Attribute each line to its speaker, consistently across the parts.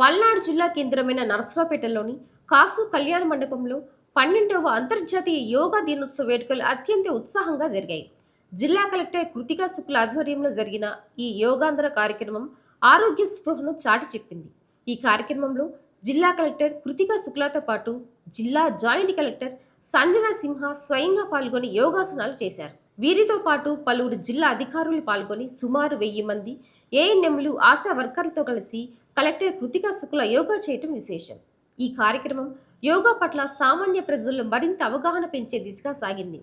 Speaker 1: పల్నాడు జిల్లా కేంద్రమైన నరసరావుపేటలోని కాసు కళ్యాణ మండపంలో 12వ అంతర్జాతీయ యోగా దినోత్సవ వేడుకలు అత్యంత ఉత్సాహంగా జరిగాయి. జిల్లా కలెక్టర్ కృతికా శుక్ల ఆధ్వర్యంలో జరిగిన ఈ యోగాంధ్ర కార్యక్రమం ఆరోగ్య స్పృహను చాటి చెప్పింది. ఈ కార్యక్రమంలో జిల్లా కలెక్టర్ కృతికా శుక్లతో పాటు జిల్లా జాయింట్ కలెక్టర్ సంజనా సింహ స్వయంగా పాల్గొని యోగాసనాలు చేశారు. వీరితో పాటు పలువురు జిల్లా అధికారులు పాల్గొని సుమారు 1000 మంది ఏఎన్ఎంలు ఆశా వర్కర్లతో కలిసి కలెక్టర్ కృతికా శుక్ల యోగా చేయటం విశేషం. ఈ కార్యక్రమం యోగా పట్ల సామాన్య ప్రజల్లో మరింత అవగాహన పెంచే దిశగా సాగింది.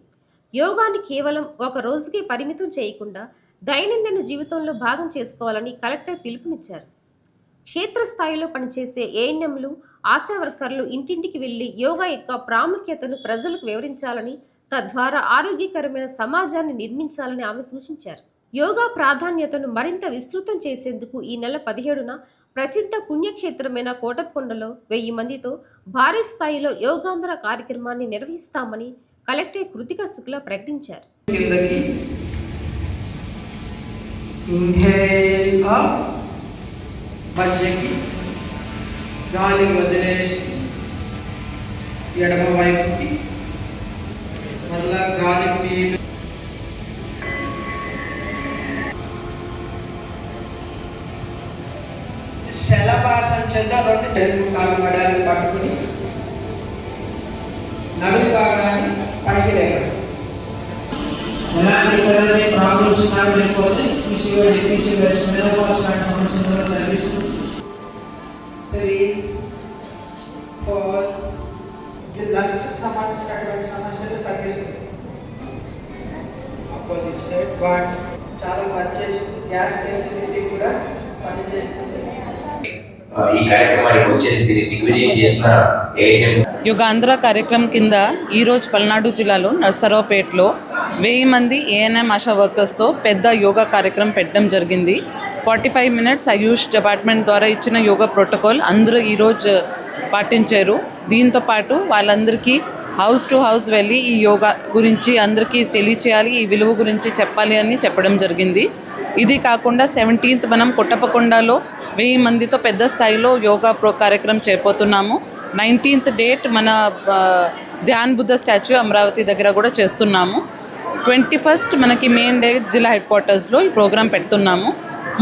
Speaker 1: యోగాని కేవలం ఒక రోజుకే పరిమితం చేయకుండా దైనందిన జీవితంలో భాగం చేసుకోవాలని కలెక్టర్ పిలుపునిచ్చారు. క్షేత్రస్థాయిలో పనిచేసే ఏఎన్ఎంలు ఆశా వర్కర్లు ఇంటింటికి వెళ్లి యోగా యొక్క ప్రాముఖ్యతను ప్రజలకు వివరించాలని, తద్వారా ఆరోగ్యకరమైన సమాజాన్ని నిర్మించాలని ఆమె సూచించారు. యోగా ప్రాధాన్యతను మరింత విస్తృతం చేసేందుకు ఈ నెల 17న ప్రసిద్ధ పుణ్యక్షేత్రమైన కోటప్పకొండలో 1000 మందితో భారీ స్థాయిలో యోగాంధ్ర కార్యక్రమాన్ని నిర్వహిస్తామని కలెక్టర్ కృతికా శుక్ల ప్రకటించారు.
Speaker 2: గాలి వదిలేసి ఎడమ వైపుకి మళ్ళా గాలి పీలు శలభాసన చెంద 2 చేతులు కాలు మెడలు పట్టుకుని నడుము భాగాన్ని పైకి లేవాలి. ఎలాంటి ప్రాబ్లమ్స్ లేకపోతే సమస్యలు తగ్గిస్తుంది. 3, 4 లంగ్స్ సంబంధించినటువంటి సమస్యలు తగ్గిస్తుంది. ఆపోజిట్ సైడ్ బట్ చాలా పనిచేస్తుంది. గ్యాస్ ఎలిజిబిలిటీ కూడా పనిచేస్తుంది.
Speaker 3: ఈ కార్యక్రమానికి వచ్చేసి దిగ్విజయం చేసిన
Speaker 4: యుగాంధ్ర కార్యక్రమం కింద ఈరోజు పల్నాడు జిల్లాలో నర్సరావుపేటలో 1000 మంది ఏఎన్ఎం ఆశా వర్కర్స్తో పెద్ద యోగా కార్యక్రమం పెట్టడం జరిగింది. 45 మినిట్స్ ఆయుష్ డిపార్ట్మెంట్ ద్వారా ఇచ్చిన యోగా ప్రోటోకాల్ అందరూ ఈరోజు పాటించారు. దీంతో పాటు వాళ్ళందరికీ హౌస్ టు హౌస్ వెళ్ళి ఈ యోగా గురించి అందరికీ తెలియచేయాలి, ఈ విలువ గురించి చెప్పాలి అని చెప్పడం జరిగింది. ఇది కాకుండా 17th మనం కోటప్పకొండలో 1000 మందితో పెద్ద స్థాయిలో యోగా కార్యక్రమం చేయబోతున్నాము. 19th డేట్ మన ధ్యాన్ బుద్ధ స్టాచ్యూ అమరావతి దగ్గర కూడా చేస్తున్నాము. 21st మనకి మెయిన్ డే జిల్లా హెడ్ క్వార్టర్స్లో ఈ ప్రోగ్రాం పెడుతున్నాము.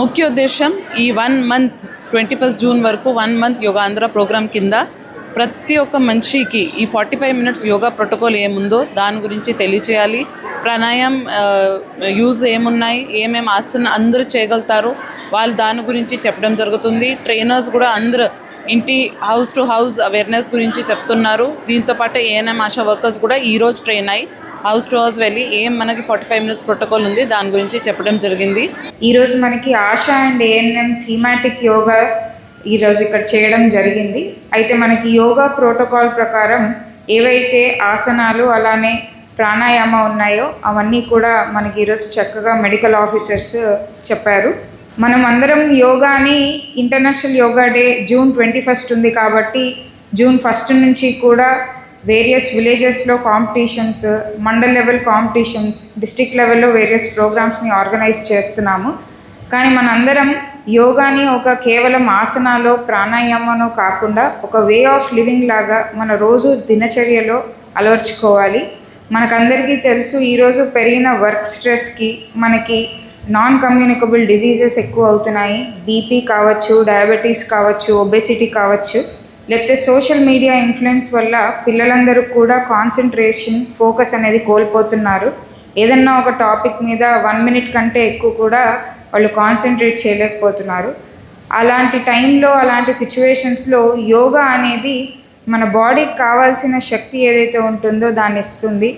Speaker 4: ముఖ్య ఉద్దేశం ఈ 1 మంత్ 21st జూన్ వరకు 1 మంత్ యోగాంధ్ర ప్రోగ్రాం కింద ప్రతి ఒక్క మనిషికి ఈ 45 మినిట్స్ యోగా ప్రోటోకాల్ ఏముందో దాని గురించి తెలియచేయాలి. ప్రాణాయామం యూజ్ ఏమున్నాయి, ఏమేమి ఆసన అందరూ చేయగలుగుతారు వాళ్ళు దాని గురించి చెప్పడం జరుగుతుంది. ట్రైనర్స్ కూడా అందరూ ఇంటి హౌస్ టు హౌస్ అవేర్నెస్ గురించి చెప్తున్నారు. దీంతోపాటు ఏఎన్ఎం ఆశా వర్కర్స్ కూడా ఈరోజు ట్రైన్ అయ్యి హౌస్ టు హౌస్ వెళ్ళి మనకి 45 మినిట్స్ ప్రోటోకాల్ ఉంది దాని గురించి చెప్పడం జరిగింది.
Speaker 5: ఈరోజు మనకి ASHA and ANM thematic yoga ఈరోజు ఇక్కడ చేయడం జరిగింది. అయితే మనకి యోగా ప్రోటోకాల్ ప్రకారం ఏవైతే ఆసనాలు అలానే ప్రాణాయామ ఉన్నాయో అవన్నీ కూడా మనకి ఈరోజు చక్కగా మెడికల్ ఆఫీసర్స్ చెప్పారు. మనం అందరం యోగాని international yoga day June 21st ఉంది కాబట్టి జూన్ 1st నుంచి కూడా వేరియస్ విలేజెస్లో competitions, mandal level competitions, district లెవెల్లో వేరియస్ ప్రోగ్రామ్స్ని ఆర్గనైజ్ చేస్తున్నాము. కానీ మనందరం యోగాని ఒక కేవలం ఆసనాలో ప్రాణాయామనో కాకుండా ఒక వే ఆఫ్ లివింగ్ లాగా మన రోజు దినచర్యలో అలవర్చుకోవాలి. మనకందరికీ తెలుసు ఈరోజు పెరిగిన వర్క్ స్ట్రెస్కి మనకి నాన్ కమ్యూనికబుల్ డిజీజెస్ ఎక్కువ అవుతున్నాయి. బీపీ కావచ్చు, డయాబెటీస్ కావచ్చు, ఒబెసిటీ కావచ్చు, లేకపోతే సోషల్ మీడియా ఇన్ఫ్లుయెన్స్ వల్ల పిల్లలందరూ కూడా కాన్సన్ట్రేషన్, ఫోకస్ అనేది కోల్పోతున్నారు. ఏదన్నా ఒక టాపిక్ మీద 1 మినిట్ కంటే ఎక్కువ కూడా వాళ్ళు కాన్సన్ట్రేట్ చేయలేకపోతున్నారు. అలాంటి టైంలో, అలాంటి సిచ్యువేషన్స్లో యోగా అనేది మన బాడీకి కావాల్సిన శక్తి ఏదైతే ఉంటుందో దాన్ని ఇస్తుంది.